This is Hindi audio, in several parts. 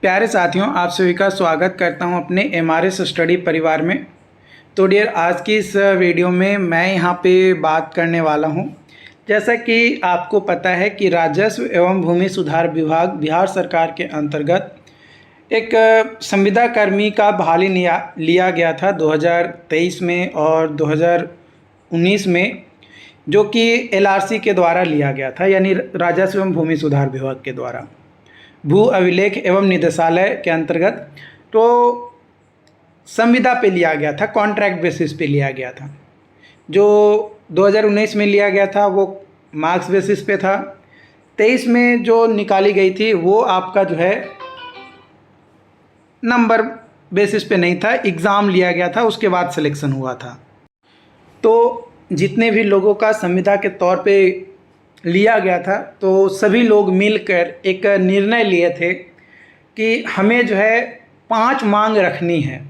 प्यारे साथियों, आप सभी का स्वागत करता हूं अपने एमआरएस स्टडी परिवार में। तो डियर, आज की इस वीडियो में मैं यहां पे बात करने वाला हूं। जैसा कि आपको पता है कि राजस्व एवं भूमि सुधार विभाग बिहार सरकार के अंतर्गत एक संविदा कर्मी का बहाली लिया गया था 2023 में और 2019 में, जो कि एलआरसी के द्वारा लिया गया था, यानी राजस्व एवं भूमि सुधार विभाग के द्वारा भू अभिलेख एवं निदेशालय के अंतर्गत। तो संविदा पे लिया गया था, कॉन्ट्रैक्ट बेसिस पे लिया गया था। जो 2019 में लिया गया था वो मार्क्स बेसिस पे था। 23 में जो निकाली गई थी वो आपका जो है नंबर बेसिस पे नहीं था, एग्ज़ाम लिया गया था, उसके बाद सिलेक्शन हुआ था। तो जितने भी लोगों का संविदा के तौर पे लिया गया था, तो सभी लोग मिलकर एक निर्णय लिए थे कि हमें जो है 5 मांग रखनी है,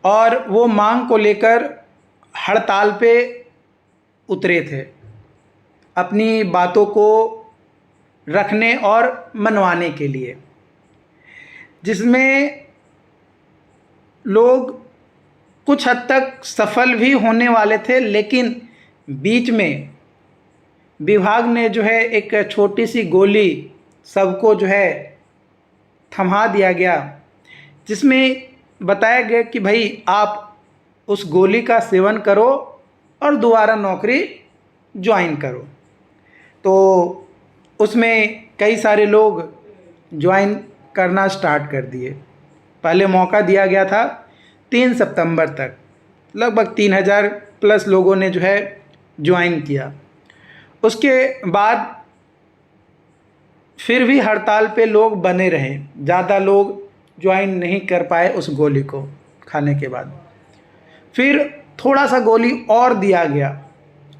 और वो मांग को लेकर हड़ताल पे उतरे थे अपनी बातों को रखने और मनवाने के लिए, जिसमें लोग कुछ हद तक सफल भी होने वाले थे, लेकिन बीच में विभाग ने जो है एक छोटी सी गोली सबको जो है थमा दिया गया, जिसमें बताया गया कि भाई आप उस गोली का सेवन करो और दोबारा नौकरी ज्वाइन करो। तो उसमें कई सारे लोग ज्वाइन करना स्टार्ट कर दिए। पहले मौका दिया गया था 3 सितंबर तक, लगभग 3000 प्लस लोगों ने जो है ज्वाइन किया। उसके बाद फिर भी हड़ताल पे लोग बने रहे, ज़्यादा लोग ज्वाइन नहीं कर पाए उस गोली को खाने के बाद। फिर थोड़ा सा गोली और दिया गया,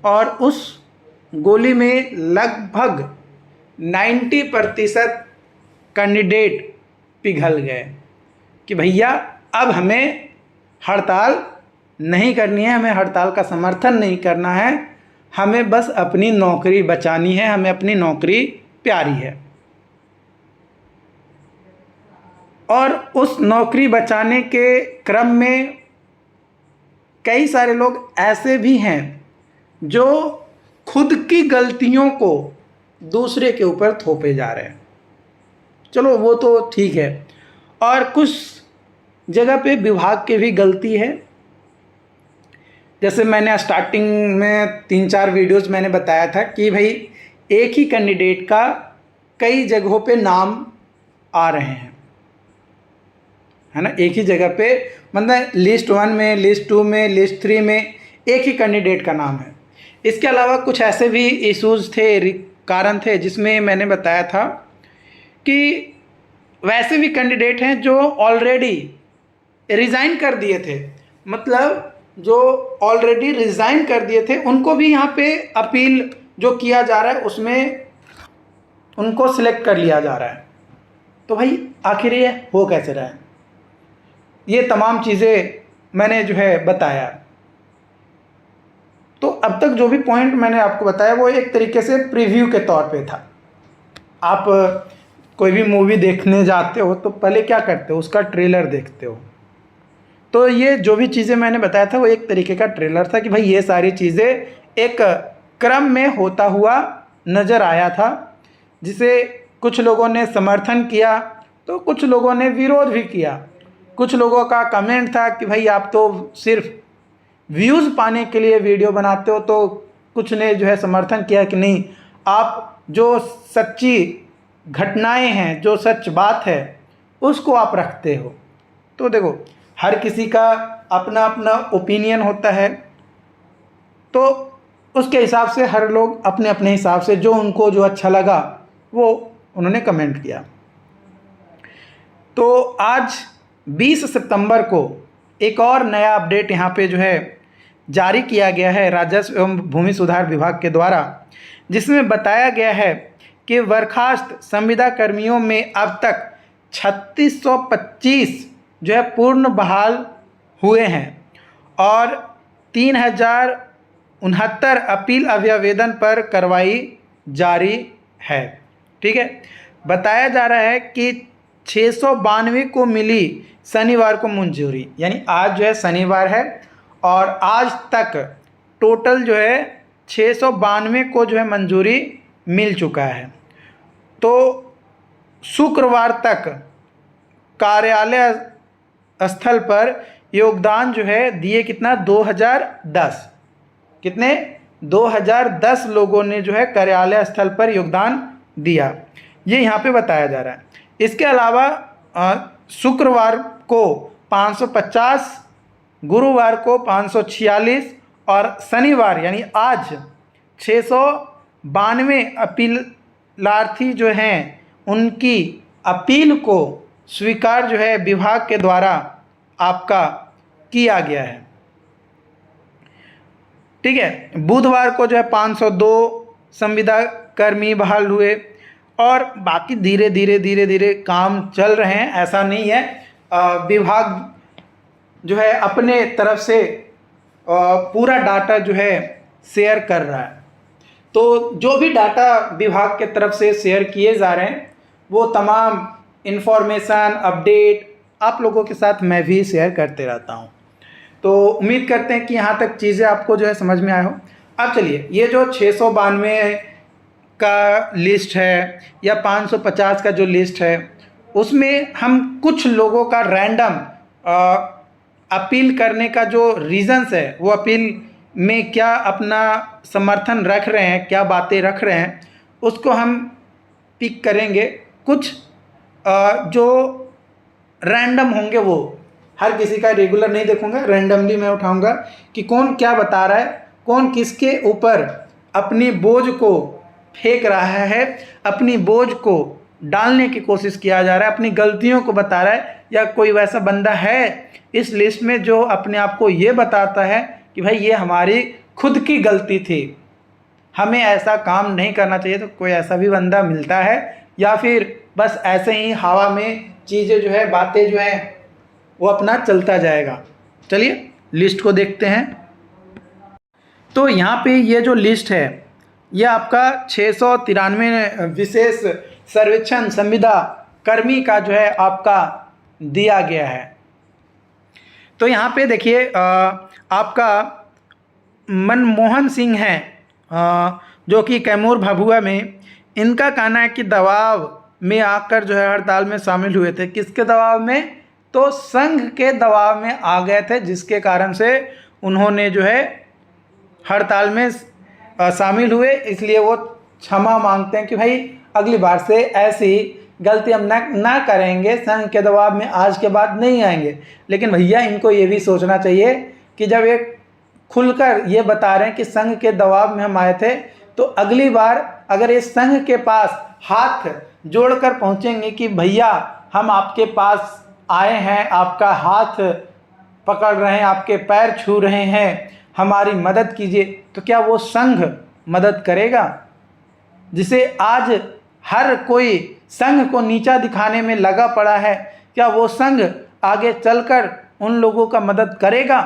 और उस गोली में लगभग 90% कैंडिडेट पिघल गए कि भैया अब हमें हड़ताल नहीं करनी है, हमें हड़ताल का समर्थन नहीं करना है, हमें बस अपनी नौकरी बचानी है, हमें अपनी नौकरी प्यारी है। और उस नौकरी बचाने के क्रम में कई सारे लोग ऐसे भी हैं जो खुद की गलतियों को दूसरे के ऊपर थोपे जा रहे हैं। चलो वो तो ठीक है, और कुछ जगह पे विभाग की भी गलती है। जैसे मैंने स्टार्टिंग में 3-4 वीडियोस मैंने बताया था कि भाई एक ही कैंडिडेट का कई जगहों पे नाम आ रहे हैं, है ना। एक ही जगह पे, मतलब लिस्ट 1 में, लिस्ट 2 में, लिस्ट 3 में एक ही कैंडिडेट का नाम है। इसके अलावा कुछ ऐसे भी इश्यूज़ थे, कारण थे, जिसमें मैंने बताया था कि वैसे भी कैंडिडेट हैं जो ऑलरेडी रिज़ाइन कर दिए थे, मतलब जो ऑलरेडी रिज़ाइन कर दिए थे उनको भी यहाँ पे अपील जो किया जा रहा है उसमें उनको सिलेक्ट कर लिया जा रहा है। तो भाई आखिर ये हो कैसे रहा है? ये तमाम चीज़ें मैंने जो है बताया। तो अब तक जो भी पॉइंट मैंने आपको बताया वो एक तरीके से प्रीव्यू के तौर पे था। आप कोई भी मूवी देखने जाते हो तो पहले क्या करते हो, उसका ट्रेलर देखते हो। तो ये जो भी चीज़ें मैंने बताया था वो एक तरीके का ट्रेलर था कि भाई ये सारी चीज़ें एक क्रम में होता हुआ नज़र आया था, जिसे कुछ लोगों ने समर्थन किया तो कुछ लोगों ने विरोध भी किया। कुछ लोगों का कमेंट था कि भाई आप तो सिर्फ व्यूज़ पाने के लिए वीडियो बनाते हो, तो कुछ ने जो है समर्थन किया कि नहीं, आप जो सच्ची घटनाएं हैं, जो सच बात है उसको आप रखते हो। तो देखो, हर किसी का अपना अपना ओपिनियन होता है, तो उसके हिसाब से हर लोग अपने अपने हिसाब से जो उनको जो अच्छा लगा वो उन्होंने कमेंट किया। तो आज 20 सितंबर को एक और नया अपडेट यहाँ पे जो है जारी किया गया है राजस्व एवं भूमि सुधार विभाग के द्वारा, जिसमें बताया गया है कि बर्खास्त संविदा कर्मियों में अब तक 3625 जो है पूर्ण बहाल हुए हैं, और 3069 अपील अभ्यावेदन पर कार्रवाई जारी है। ठीक है, बताया जा रहा है कि 692 को मिली शनिवार को मंजूरी, यानी आज जो है शनिवार है और आज तक टोटल जो है 692 को जो है मंजूरी मिल चुका है। तो शुक्रवार तक कार्यालय स्थल पर योगदान जो है दिए कितना 2010, कितने 2010 लोगों ने जो है कार्यालय स्थल पर योगदान दिया, ये यहाँ पे बताया जा रहा है। इसके अलावा शुक्रवार को 550, गुरुवार को 546 और शनिवार यानी आज 692 अपीलार्थी जो हैं उनकी अपील को स्वीकार जो है विभाग के द्वारा आपका किया गया है। ठीक है, बुधवार को जो है 502 संविदा कर्मी बहाल हुए और बाकी धीरे धीरे काम चल रहे हैं, ऐसा नहीं है। विभाग जो है अपने तरफ से पूरा डाटा जो है शेयर कर रहा है। तो जो भी डाटा विभाग के तरफ से शेयर किए जा रहे हैं वो तमाम इन्फॉर्मेशन अपडेट आप लोगों के साथ मैं भी शेयर करते रहता हूं। तो उम्मीद करते हैं कि यहाँ तक चीज़ें आपको जो है समझ में आए हो। अब चलिए, ये जो 692 का लिस्ट है या 550 का जो लिस्ट है उसमें हम कुछ लोगों का रैंडम अपील करने का जो रीज़न्स है, वो अपील में क्या अपना समर्थन रख रहे हैं, क्या बातें रख रहे हैं, उसको हम पिक करेंगे। कुछ जो रैंडम होंगे, वो हर किसी का रेगुलर नहीं देखूंगा, रैंडमली मैं उठाऊंगा कि कौन क्या बता रहा है, कौन किसके ऊपर अपनी बोझ को फेंक रहा है, अपनी बोझ को डालने की कोशिश किया जा रहा है, अपनी गलतियों को बता रहा है, या कोई वैसा बंदा है इस लिस्ट में जो अपने आप को ये बताता है कि भाई ये हमारी खुद की गलती थी, हमें ऐसा काम नहीं करना चाहिए। तो कोई ऐसा भी बंदा मिलता है या फिर बस ऐसे ही हवा में चीज़ें जो है, बातें जो हैं वो अपना चलता जाएगा। चलिए लिस्ट को देखते हैं। तो यहाँ पे ये जो लिस्ट है ये आपका 693 विशेष सर्वेक्षण संविदा कर्मी का जो है आपका दिया गया है। तो यहाँ पे देखिए आपका मनमोहन सिंह हैं जो कि कैमूर भभुआ में, इनका कहना है कि दबाव में आकर जो है हड़ताल में शामिल हुए थे। किसके दबाव में? तो संघ के दबाव में आ गए थे, जिसके कारण से उन्होंने जो है हड़ताल में शामिल हुए। इसलिए वो क्षमा मांगते हैं कि भाई अगली बार से ऐसी गलती हम ना करेंगे, संघ के दबाव में आज के बाद नहीं आएंगे। लेकिन भैया इनको ये भी सोचना चाहिए कि जब ये खुलकर ये बता रहे हैं कि संघ के दबाव में हम आए थे, तो अगली बार अगर ये संघ के पास हाथ जोड़कर पहुंचेंगे कि भैया हम आपके पास आए हैं, आपका हाथ पकड़ रहे हैं, आपके पैर छू रहे हैं, हमारी मदद कीजिए, तो क्या वो संघ मदद करेगा? जिसे आज हर कोई संघ को नीचा दिखाने में लगा पड़ा है, क्या वो संघ आगे चलकर उन लोगों का मदद करेगा?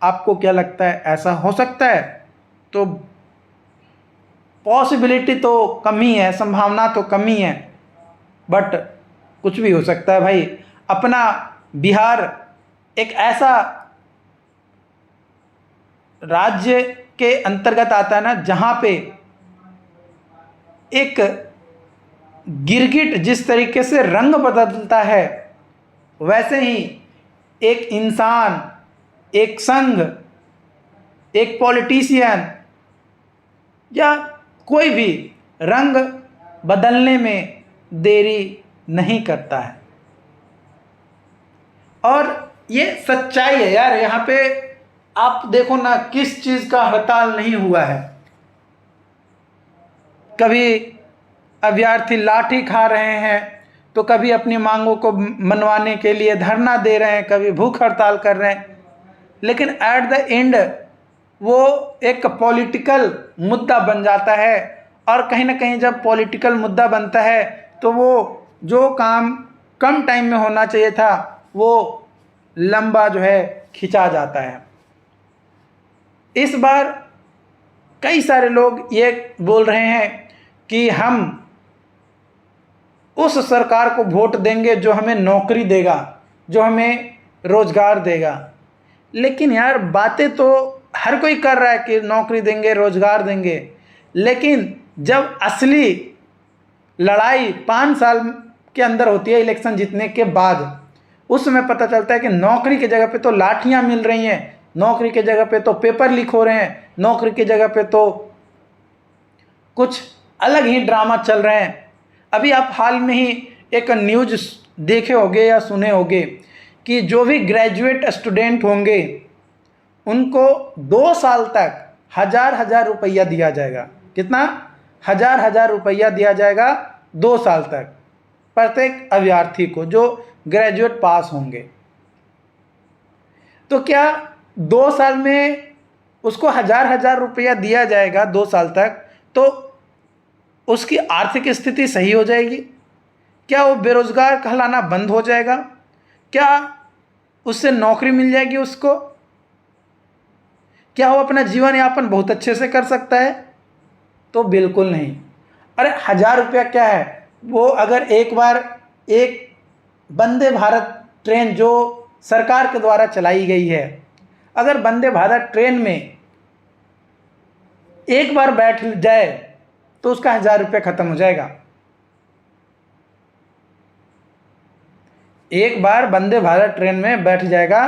आपको क्या लगता है, ऐसा हो सकता है? तो पॉसिबिलिटी तो कम ही है, संभावना तो कम ही है, बट कुछ भी हो सकता है भाई। अपना बिहार एक ऐसा राज्य के अंतर्गत आता है ना, जहाँ पे एक गिरगिट जिस तरीके से रंग बदलता है, वैसे ही एक इंसान, एक संघ, एक पॉलिटिशियन या कोई भी रंग बदलने में देरी नहीं करता है। और ये सच्चाई है यार। यहाँ पे आप देखो ना, किस चीज़ का हड़ताल नहीं हुआ है। कभी अभ्यर्थी लाठी खा रहे हैं, तो कभी अपनी मांगों को मनवाने के लिए धरना दे रहे हैं, कभी भूख हड़ताल कर रहे हैं। लेकिन एट द एंड वो एक पॉलिटिकल मुद्दा बन जाता है, और कहीं ना कहीं जब पॉलिटिकल मुद्दा बनता है तो वो जो काम कम टाइम में होना चाहिए था वो लंबा जो है खिंचा जाता है। इस बार कई सारे लोग ये बोल रहे हैं कि हम उस सरकार को वोट देंगे जो हमें नौकरी देगा, जो हमें रोजगार देगा। लेकिन यार बातें तो हर कोई कर रहा है कि नौकरी देंगे, रोजगार देंगे, लेकिन जब असली लड़ाई 5 साल के अंदर होती है इलेक्शन जीतने के बाद, उस समय पता चलता है कि नौकरी की जगह पे तो लाठियां मिल रही हैं, नौकरी की जगह पे तो पेपर लीक हो रहे हैं, नौकरी की जगह पे तो कुछ अलग ही ड्रामा चल रहे हैं। अभी आप हाल में ही एक न्यूज देखे होंगे या सुने होंगे कि जो भी ग्रेजुएट स्टूडेंट होंगे उनको 2 साल तक 1000 रुपया दिया जाएगा। कितना? 1000 रुपया दिया जाएगा 2 साल तक प्रत्येक अभ्यर्थी को जो ग्रेजुएट पास होंगे। तो क्या 2 साल में उसको 1000 रुपया दिया जाएगा 2 साल तक, तो उसकी आर्थिक स्थिति सही हो जाएगी? क्या वो बेरोजगार कहलाना बंद हो जाएगा? क्या उससे नौकरी मिल जाएगी उसको? क्या वो अपना जीवन यापन बहुत अच्छे से कर सकता है? तो बिल्कुल नहीं। अरे 1000 रुपया क्या है, वो अगर एक बार एक वंदे भारत ट्रेन जो सरकार के द्वारा चलाई गई है, अगर वंदे भारत ट्रेन में एक बार बैठ जाए तो उसका 1000 रुपया खत्म हो जाएगा। एक बार वंदे भारत ट्रेन में बैठ जाएगा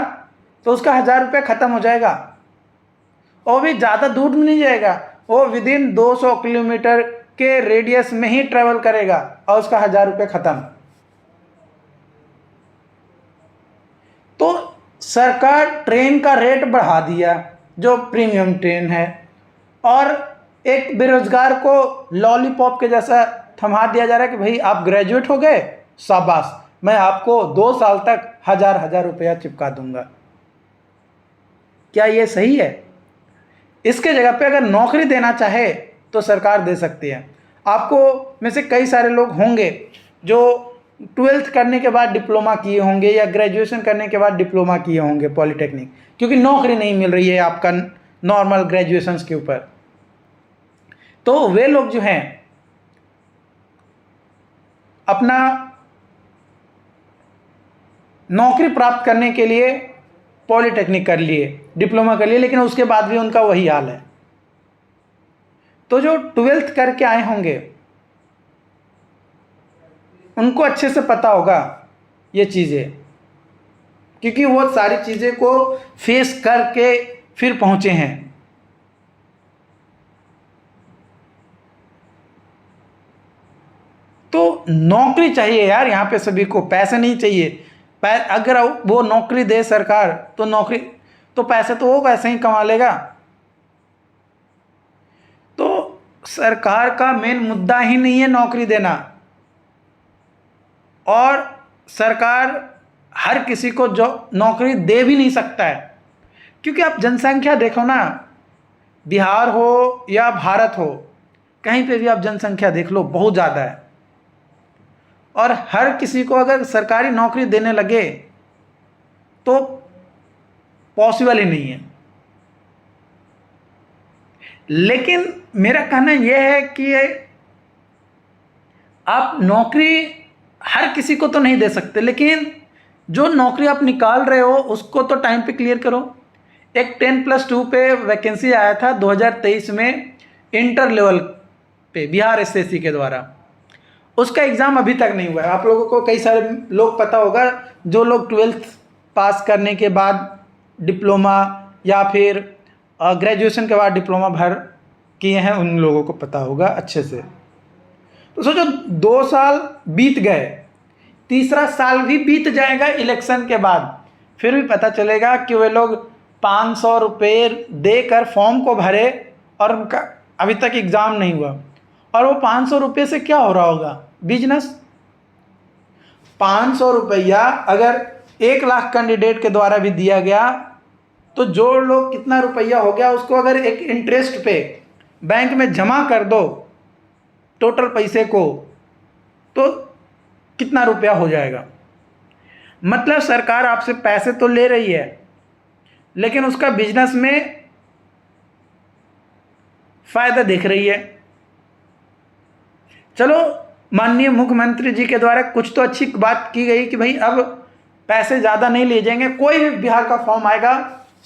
तो उसका 1000 रुपया खत्म हो जाएगा। और भी ज़्यादा दूर नहीं जाएगा, वो विदिन 200 किलोमीटर के रेडियस में ही ट्रेवल करेगा और उसका 1000 रुपया खत्म। तो सरकार ट्रेन का रेट बढ़ा दिया जो प्रीमियम ट्रेन है, और एक बेरोजगार को लॉलीपॉप के जैसा थमा दिया जा रहा है कि भाई आप ग्रेजुएट हो गए, शाबाश, मैं आपको 2 साल तक 1000 रुपया चिपका दूंगा। क्या ये सही है? इसके जगह पे अगर नौकरी देना चाहे तो सरकार दे सकती है। आपको में से कई सारे लोग होंगे जो 12th करने के बाद डिप्लोमा किए होंगे या ग्रेजुएशन करने के बाद डिप्लोमा किए होंगे पॉलिटेक्निक, क्योंकि नौकरी नहीं मिल रही है आपका नॉर्मल ग्रेजुएशन के ऊपर। तो वे लोग जो हैं अपना नौकरी प्राप्त करने के लिए पॉलिटेक्निक कर लिए, डिप्लोमा कर लिए, लेकिन उसके बाद भी उनका वही हाल है। तो जो 12th करके आए होंगे उनको अच्छे से पता होगा ये चीज़ें, क्योंकि वो सारी चीज़ें को फेस करके फिर पहुंचे हैं। तो नौकरी चाहिए यार यहाँ पे सभी को, पैसे नहीं चाहिए। अगर वो नौकरी दे सरकार तो नौकरी तो पैसे तो वो वैसे ही कमा लेगा। तो सरकार का मेन मुद्दा ही नहीं है नौकरी देना, और सरकार हर किसी को जो नौकरी दे भी नहीं सकता है, क्योंकि आप जनसंख्या देखो ना, बिहार हो या भारत हो, कहीं पे भी आप जनसंख्या देख लो, बहुत ज़्यादा है, और हर किसी को अगर सरकारी नौकरी देने लगे तो पॉसिबल ही नहीं है। लेकिन मेरा कहना यह है कि आप नौकरी हर किसी को तो नहीं दे सकते, लेकिन जो नौकरी आप निकाल रहे हो उसको तो टाइम पे क्लियर करो। एक 10+2 पे वैकेंसी आया था 2023 में इंटर लेवल पे बिहार एसएससी के द्वारा, उसका एग्ज़ाम अभी तक नहीं हुआ है। आप लोगों को कई सारे लोग पता होगा, जो लोग 12th पास करने के बाद डिप्लोमा या फिर ग्रेजुएशन के बाद डिप्लोमा भर किए हैं, उन लोगों को पता होगा अच्छे से। तो सोचो 2 साल बीत गए, तीसरा साल भी बीत जाएगा इलेक्शन के बाद, फिर भी पता चलेगा कि वे लोग 500 रुपये देकर फॉर्म को भरे और उनका अभी तक एग्ज़ाम नहीं हुआ। और वो 500 रुपये से क्या हो रहा होगा? बिजनेस। 500 रुपया अगर 1 लाख कैंडिडेट के द्वारा भी दिया गया तो जोड़ लो कितना रुपया हो गया, उसको अगर एक इंटरेस्ट पे बैंक में जमा कर दो टोटल पैसे को, तो कितना रुपया हो जाएगा। मतलब सरकार आपसे पैसे तो ले रही है, लेकिन उसका बिजनेस में फ़ायदा देख रही है। चलो माननीय मुख्यमंत्री जी के द्वारा कुछ तो अच्छी बात की गई कि भाई अब पैसे ज़्यादा नहीं ले जाएंगे, कोई भी बिहार का फॉर्म आएगा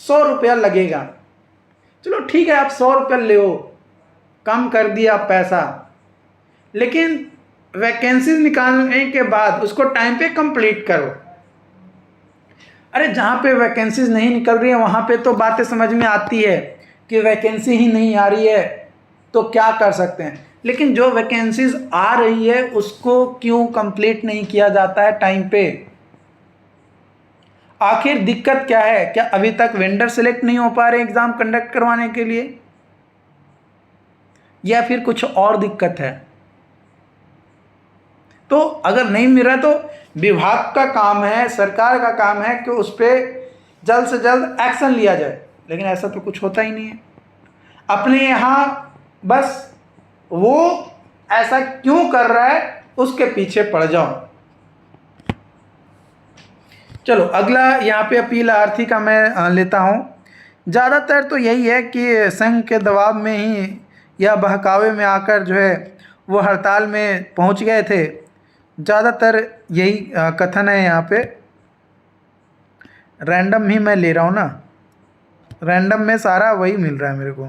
100 रुपया लगेगा। चलो ठीक है, आप 100 रुपया ले, कम कर दिया पैसा, लेकिन वैकेंसीज निकालने के बाद उसको टाइम पे कंप्लीट करो। अरे जहाँ पे वैकेंसीज नहीं निकल रही है वहाँ पे तो बातें समझ में आती है कि वैकेंसी ही नहीं आ रही है तो क्या कर सकते हैं, लेकिन जो वैकेंसीज आ रही है उसको क्यों कंप्लीट नहीं किया जाता है टाइम पे? आखिर दिक्कत क्या है? क्या अभी तक वेंडर सिलेक्ट नहीं हो पा रहे एग्जाम कंडक्ट करवाने के लिए, या फिर कुछ और दिक्कत है? तो अगर नहीं मिल रहा तो विभाग का काम है, सरकार का काम है कि उस पर जल्द से जल्द एक्शन लिया जाए, लेकिन ऐसा तो कुछ होता ही नहीं है। अपने यहाँ बस वो ऐसा क्यों कर रहा है उसके पीछे पड़ जाओ। चलो अगला यहाँ पे अपील आर्थी का मैं लेता हूँ। ज़्यादातर तो यही है कि संघ के दबाव में ही या बहकावे में आकर जो है वो हड़ताल में पहुँच गए थे, ज़्यादातर यही कथन है यहाँ पे। रैंडम ही मैं ले रहा हूँ ना, रैंडम में सारा वही मिल रहा है मेरे को।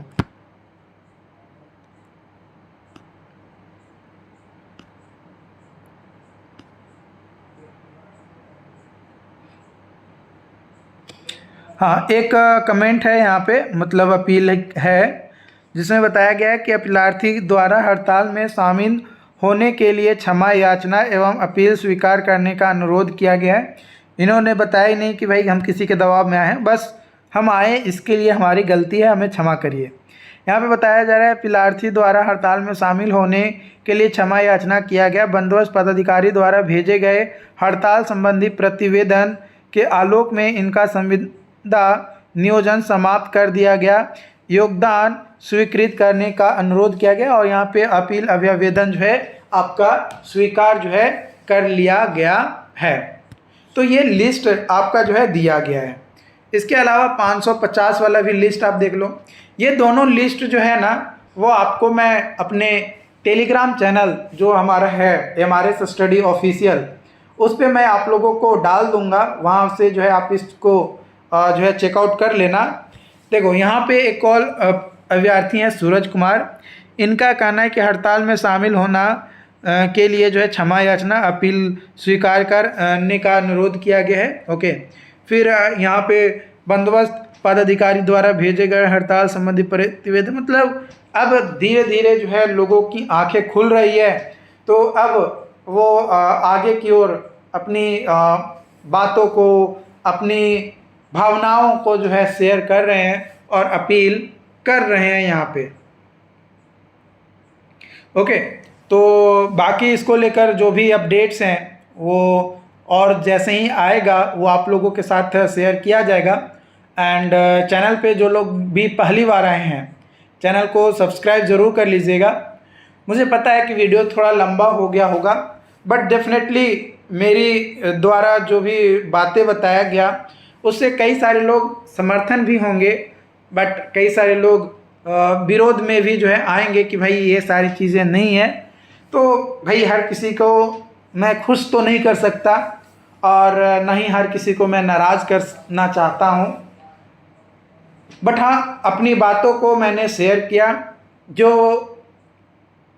हाँ, एक कमेंट है यहाँ पे, मतलब अपील है, जिसमें बताया गया है कि अपीलार्थी द्वारा हड़ताल में शामिल होने के लिए क्षमा याचना एवं अपील स्वीकार करने का अनुरोध किया गया है। इन्होंने बताया ही नहीं कि भाई हम किसी के दबाव में आए हैं, बस हम आए इसके लिए हमारी गलती है, हमें क्षमा करिए। यहाँ पे बताया जा रहा है अपीलार्थी द्वारा हड़ताल में शामिल होने के लिए क्षमा याचना किया गया। बंदोबस्त पदाधिकारी द्वारा भेजे गए हड़ताल संबंधी प्रतिवेदन के आलोक में इनका संविदा नियोजन समाप्त कर दिया गया, योगदान स्वीकृत करने का अनुरोध किया गया, और यहाँ पे अपील अभ्यावेदन जो है आपका स्वीकार जो है कर लिया गया है। तो ये लिस्ट आपका जो है दिया गया है। इसके अलावा 550 वाला भी लिस्ट आप देख लो। ये दोनों लिस्ट जो है ना वो आपको मैं अपने टेलीग्राम चैनल जो हमारा है MRS स्टडी ऑफिशियल, उस पर मैं आप लोगों को डाल दूंगा, वहाँ से जो है आप इसको जो है चेकआउट कर लेना। देखो यहाँ पे एक और अभ्यर्थी हैं सूरज कुमार, इनका कहना है कि हड़ताल में शामिल होना के लिए जो है क्षमा याचना अपील स्वीकार करने का अनुरोध किया गया है। ओके, फिर यहाँ पे बंदोबस्त पदाधिकारी द्वारा भेजे गए हड़ताल संबंधी प्रतिवेदन, मतलब अब धीरे धीरे जो है लोगों की आंखें खुल रही है, तो अब वो आगे की ओर अपनी बातों को, अपनी भावनाओं को जो है शेयर कर रहे हैं और अपील कर रहे हैं यहाँ पे। ओके, तो बाकी इसको लेकर जो भी अपडेट्स हैं वो और जैसे ही आएगा वो आप लोगों के साथ शेयर किया जाएगा। एंड चैनल पे जो लोग भी पहली बार आए हैं चैनल को सब्सक्राइब ज़रूर कर लीजिएगा। मुझे पता है कि वीडियो थोड़ा लंबा हो गया होगा, बट डेफिनेटली मेरी द्वारा जो भी बातें बताया गया उससे कई सारे लोग समर्थन भी होंगे, बट कई सारे लोग विरोध में भी जो है आएंगे कि भाई ये सारी चीज़ें नहीं है। तो भाई हर किसी को मैं खुश तो नहीं कर सकता और न ही हर किसी को मैं नाराज़ करना चाहता हूँ, बट हाँ अपनी बातों को मैंने शेयर किया, जो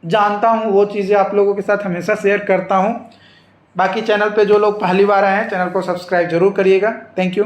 जानता हूँ वो चीज़ें आप लोगों के साथ हमेशा शेयर करता हूँ। बाकी चैनल पे जो लोग पहली बार आए हैं चैनल को सब्सक्राइब ज़रूर करिएगा। Thank you.